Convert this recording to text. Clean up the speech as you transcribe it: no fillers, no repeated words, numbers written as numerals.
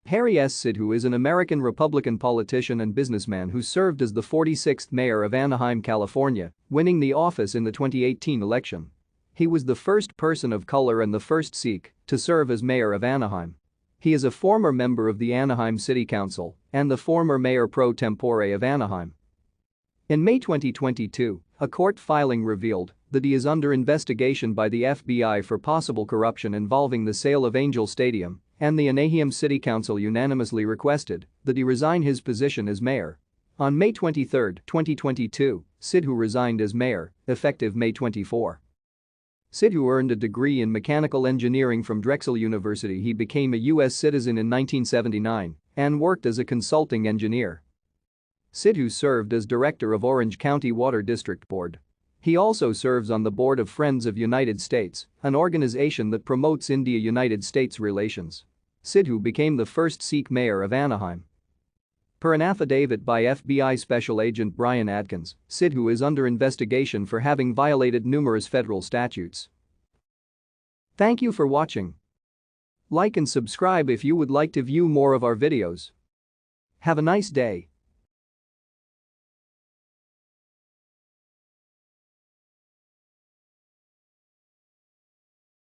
Harry S. Sidhu is an American Republican politician and businessman who served as the 46th mayor of Anaheim, California, winning the office in the 2018 election. He was the first person of color and the first Sikh to serve as mayor of Anaheim. He is a former member of the Anaheim City Council and the former mayor pro tempore of Anaheim. In May 2022, a court filing revealed that he is under investigation by the FBI for possible corruption involving the sale of Angel Stadium, and the Anaheim City Council unanimously requested that he resign his position as mayor. On May 23, 2022, Sidhu resigned as mayor, effective May 24. Sidhu earned a degree in mechanical engineering from Drexel University. He became a U.S. citizen in 1979 and worked as a consulting engineer. Sidhu served as director of Orange County Water District Board. He also serves on the board of Friends of United States, an organization that promotes India-United States relations. Sidhu became the first Sikh mayor of Anaheim. Per an affidavit by FBI Special Agent Brian Adkins, Sidhu is under investigation for having violated numerous federal statutes. Thank you for watching. Like and subscribe if you would like to view more of our videos. Have a nice day.